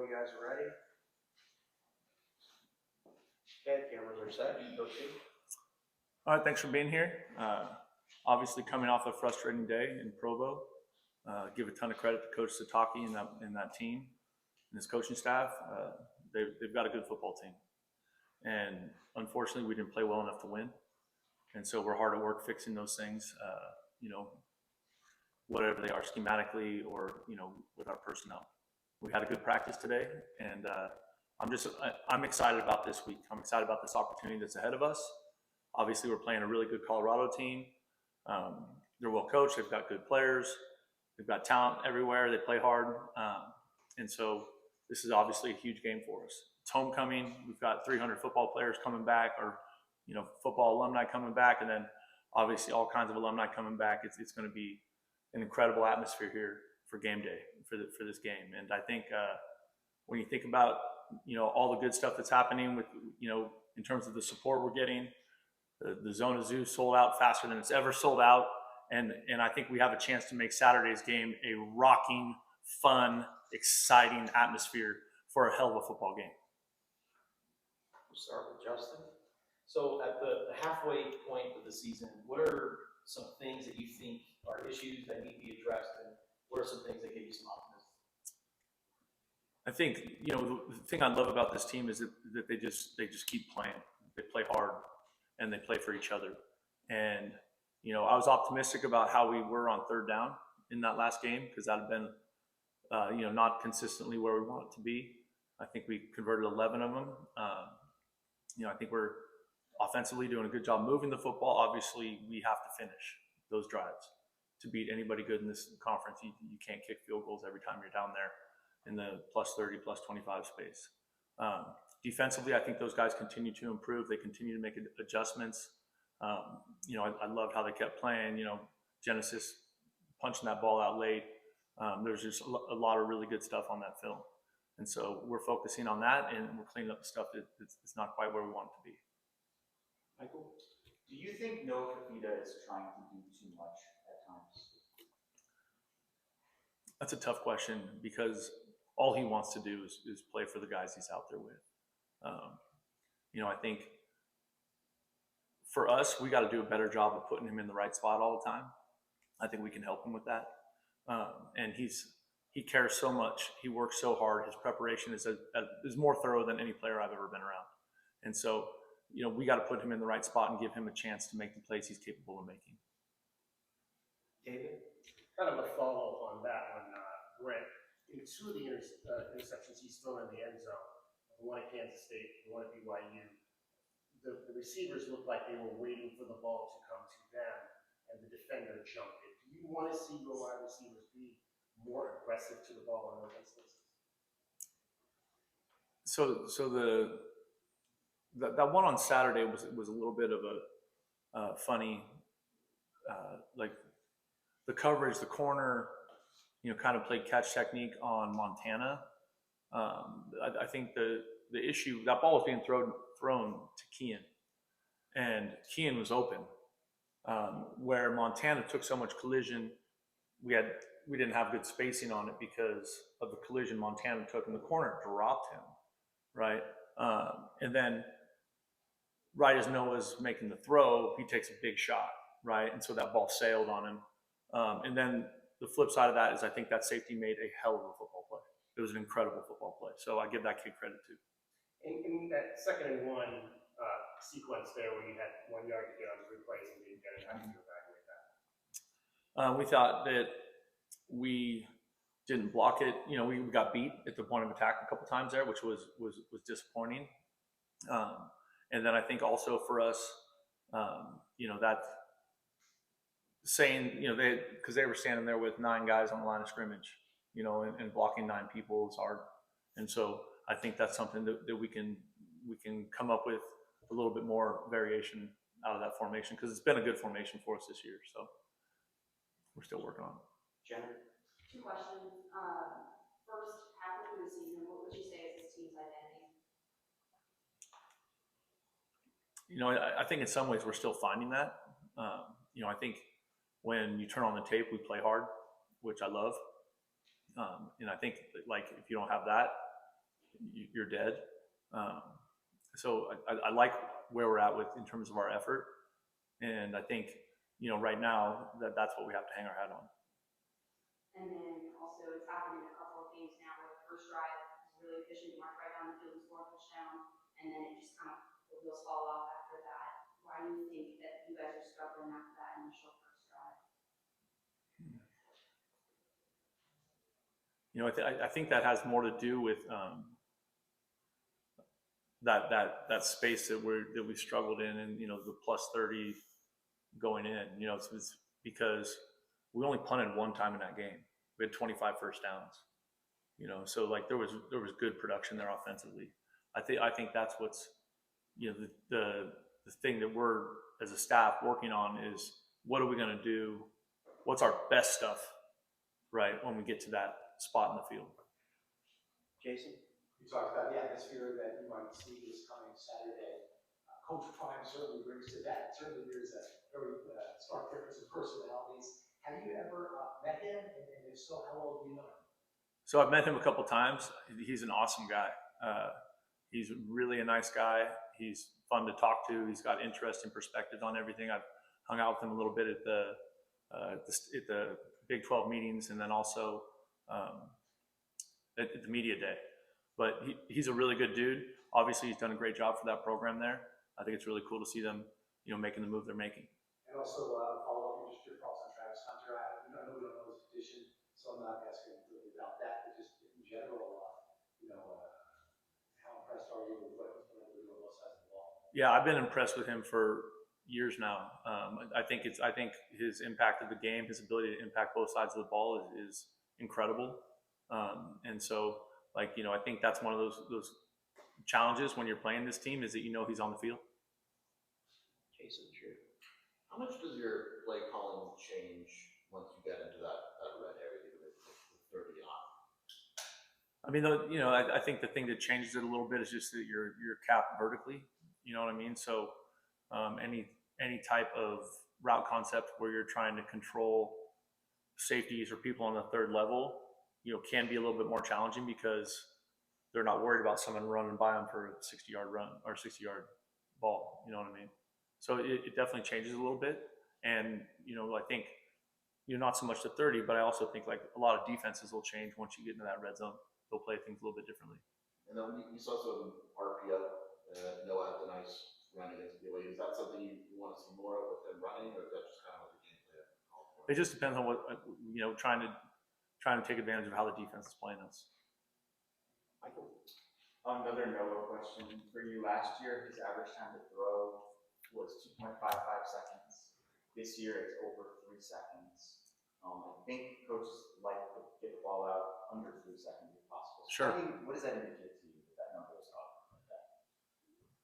you guys are ready. Okay, cameras are set. Go to. All right, thanks for being here. Obviously, coming off a frustrating day in Provo, give a ton of credit to Coach Sataki and that team and his coaching staff. They've got a good football team, and unfortunately, we didn't play well enough to win. And so we're hard at work fixing those things. Whatever they are, schematically or with our personnel. We had a good practice today, and I'm excited about this week. I'm excited about this opportunity that's ahead of us. Obviously, we're playing a really good Colorado team. They're well coached. They've got good players. They've got talent everywhere. They play hard, and so this is obviously a huge game for us. It's homecoming. We've got 300 football players coming back, or football alumni coming back, and then obviously all kinds of alumni coming back. It's going to be an incredible atmosphere here for game day for this game. And I think when you think about all the good stuff that's happening with in terms of the support we're getting, the Zona Zoo sold out faster than it's ever sold out, and I think we have a chance to make Saturday's game a rocking, fun, exciting atmosphere for a hell of a football game. We'll start with Justin. So at the halfway point of the season, what are some things that you think are issues that need to be addressed, and what are some things that give you some optimism? I think the thing I love about this team is that they just keep playing. They play hard and they play for each other. And I was optimistic about how we were on third down in that last game, because that had been not consistently where we want it to be. I think we converted 11 of them. I think we're offensively doing a good job moving the football. Obviously, we have to finish those drives to beat anybody good in this conference. You can't kick field goals every time you're down there in the plus 30, plus 25 space. Defensively, I think those guys continue to improve. They continue to make adjustments. I loved how they kept playing. Genesis punching that ball out late. There's just a lot of really good stuff on that film. And so we're focusing on that, and we're cleaning up the stuff that's not quite where we want it to be. Michael, do you think Noah Fafita is trying to do too much at times? That's a tough question, because all he wants to do is play for the guys he's out there with. I think for us, we got to do a better job of putting him in the right spot all the time. I think we can help him with that. And he cares so much. He works so hard. His preparation is more thorough than any player I've ever been around. And so, we got to put him in the right spot and give him a chance to make the plays he's capable of making. David? Kind of a follow on that one, Brent. In two of the interceptions he's thrown in the end zone, the one at Kansas State, the one at BYU, the receivers looked like they were waiting for the ball to come to them, and the defender jumped it. Do you want to see your wide receivers be more aggressive to the ball in those instances? So that one on Saturday was a little bit of a funny, like the coverage, the corner, kind of played catch technique on Montana. I think the issue, that ball was being thrown to Kean, and Kean was open. Where Montana took so much collision, we didn't have good spacing on it because of the collision Montana took, and the corner dropped him, right? And then right as Noah's making the throw, he takes a big shot, right? And so that ball sailed on him. And then the flip side of that is I think that safety made a hell of a football play. It was an incredible football play. So I give that kid credit too. In that 2nd and 1 sequence there, where you had 1 yard to get on 3 plays and didn't get it, how did you evaluate that? We thought that we didn't block it. We got beat at the point of attack a couple times there, which was disappointing. And then I think also for us, that saying, because they were standing there with 9 guys on the line of scrimmage, and blocking 9 people is hard. And so I think that's something that we can come up with a little bit more variation out of that formation, because it's been a good formation for us this year. So we're still working on it. Jenner? 2 questions. First, halfway through the season, what would you say is this team's identity? I think in some ways we're still finding that. I think when you turn on the tape, we play hard, which I love. And I think, like, if you don't have that, you're dead. So I like where we're at with in terms of our effort, and I think right now that's what we have to hang our hat on. And then also it's happened in a couple of games now where the first drive is really efficient, you march right down the field and score a touchdown, and then it just kind of, the wheels fall off after that. Why do you think that you guys are struggling after that initial first drive? I think that has more to do with that space that we struggled in, and the plus 30 going in. It's because we only punted one time in that game. We had 25 first downs. So like there was good production there offensively. I think that's what's the thing that we're as a staff working on is what are we going to do? What's our best stuff, right, when we get to that spot in the field? Jason? You talked about the atmosphere that you might see this coming Saturday. Coach Prime certainly brings to that. Certainly there's a very stark difference in personalities. Have you ever met him? And if so, how well do you know him? So I've met him a couple times. He's an awesome guy. He's really a nice guy. He's fun to talk to. He's got interesting perspectives on everything. I've hung out with him a little bit at the Big 12 meetings, and then also at the media day. But he's a really good dude. Obviously, he's done a great job for that program there. I think it's really cool to see them, making the move they're making. And also follow up with just your thoughts on Travis Hunter. I know we don't know his position, so I'm not asking really about that, but just in general, how impressed are you with what he's been able to do on both sides of the ball? Yeah, I've been impressed with him for years now. I think his impact of the game, his ability to impact both sides of the ball is incredible. And so, I think that's one of those challenges when you're playing this team is that he's on the field. Jason, sure. How much does your play calling change once you get into that red area with 30 on? I mean, I think the thing that changes it a little bit is just that you're capped vertically. You know what I mean? So any type of route concept where you're trying to control safeties or people on the third level, can be a little bit more challenging because they're not worried about someone running by them for a 60-yard run or 60-yard ball. You know what I mean? So it definitely changes a little bit. And, I think, not so much to 30, but I also think like a lot of defenses will change once you get into that red zone. They'll play things a little bit differently. And then we saw some RPO. Noah had a nice run against Billy. Is that something you want to see more of with them running, or is that just kind of what the game plan called for? It just depends on what, trying to take advantage of how the defense is playing us. Michael? Another Noah question for you. Last year, his average time to throw was 2.55 seconds. This year, it's over 3 seconds. I think coaches like to get the ball out under 3 seconds if possible. Sure. What does that indicate to you that number is up like that?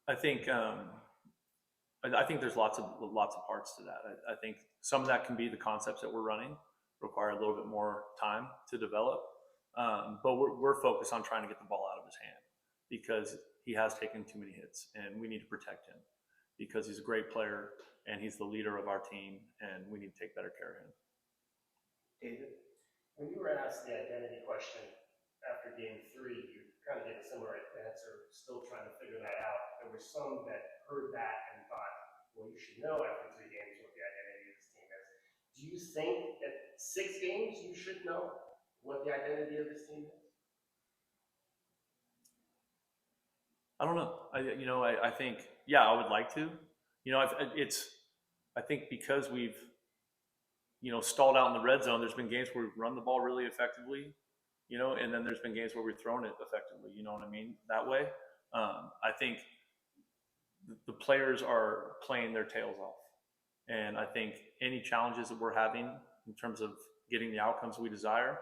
I think there's lots of parts to that. I think some of that can be the concepts that we're running require a little bit more time to develop. But we're focused on trying to get the ball out of his hand because he has taken too many hits and we need to protect him because he's a great player and he's the leader of our team and we need to take better care of him. David? When you were asked the identity question after game 3, you kind of gave a similar answer, still trying to figure that out. There were some that heard that and thought, well, you should know after 3 games what the identity of this team is. Do you think at 6 games you should know what the identity of this team is? I don't know. I think, yeah, I would like to. I think because we've, stalled out in the red zone, there's been games where we've run the ball really effectively, and then there's been games where we've thrown it effectively, you know what I mean? That way. I think the players are playing their tails off. And I think any challenges that we're having in terms of getting the outcomes we desire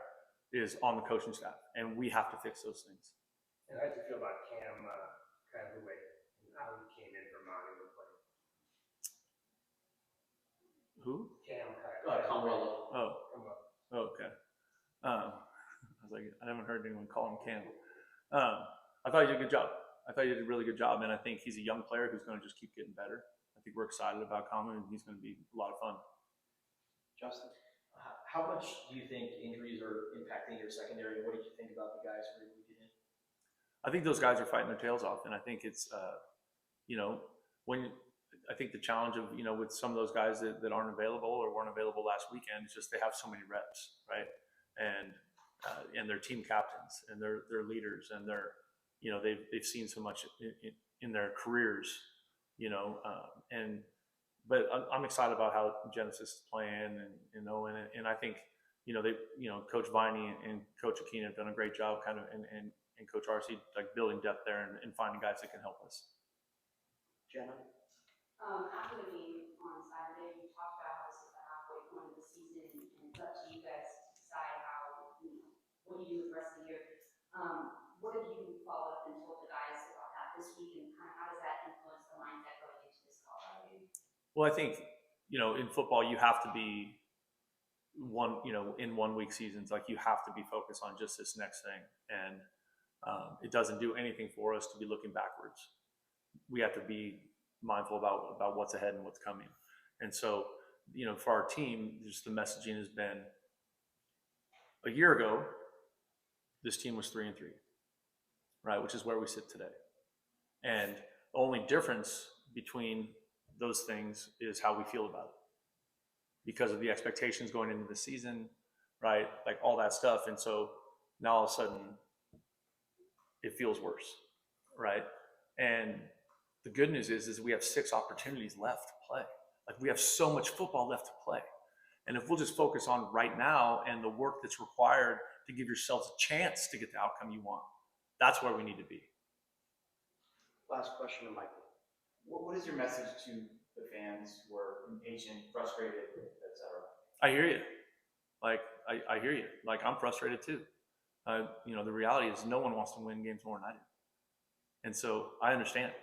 is on the coaching staff. And we have to fix those things. And how did you feel about Cam kind of the way how he came in from Mountain to play? Who? Cam Carmelo. Oh, okay. I was like, I haven't heard anyone call him Cam. I thought he did a good job. I thought he did a really good job, and I think he's a young player who's going to just keep getting better. I think we're excited about Common, and he's going to be a lot of fun. Justin? How much do you think injuries are impacting your secondary? What did you think about the guys who were able to get in? I I think those guys are fighting their tails off, and I think it's, you know, I think the challenge of, you know, with some of those guys that aren't available or weren't available last weekend, is just they have so many reps, right? And they're team captains, and they're leaders, and they're, you know, they've seen so much in their careers, you know, but I'm excited about how Genesis is playing, and Owen, and I think, you know, Coach Viney and Coach Aquino have done a great job kind of, and Coach RC, like building depth there and finding guys that can help us. Jenna? After the game on Saturday, you talked about how this is the halfway point of the season, and it's up to you guys to decide how, you know, what you do with the rest of the year. What have you followed up and told the guys about that this week, and kind of how does that influence the mindset going into this Colorado game? Well, I think, you know, in football, you have to be in 1 week seasons, like you have to be focused on just this next thing. And it doesn't do anything for us to be looking backwards. We have to be mindful about what's ahead and what's coming. And so, you know, for our team, just the messaging has been, a year ago, this team was 3-3, right? Which is where we sit today. And the only difference between those things is how we feel about it, because of the expectations going into the season, right? Like all that stuff. And so now all of a sudden it feels worse, right? And the good news is we have 6 opportunities left to play. Like we have so much football left to play. And if we'll just focus on right now and the work that's required to give yourselves a chance to get the outcome you want, that's where we need to be. Last question to Michael. What is your message to the fans who are impatient, frustrated, etc.? I hear you. Like, I hear you. Like, I'm frustrated too. You know, the reality is no one wants to win games more than I do. And so I understand.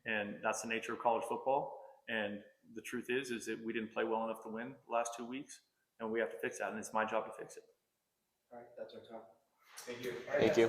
And that's the nature of college football. And the truth is that we didn't play well enough to win the last 2 weeks, and we have to fix that. And it's my job to fix it. All right, that's our time. Thank you. Thank you.